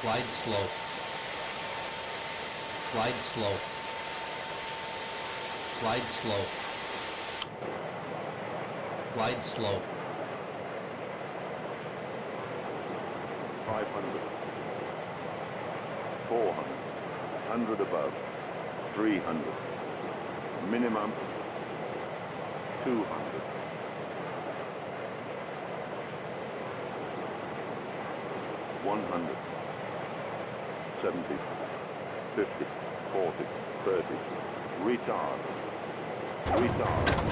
Glide slow. Glide slow. Glide slow. Glide slow. 500. 400. 100 above. 300. Minimum. 200. 100. 70. 50. 40. 30. Retard. Retard.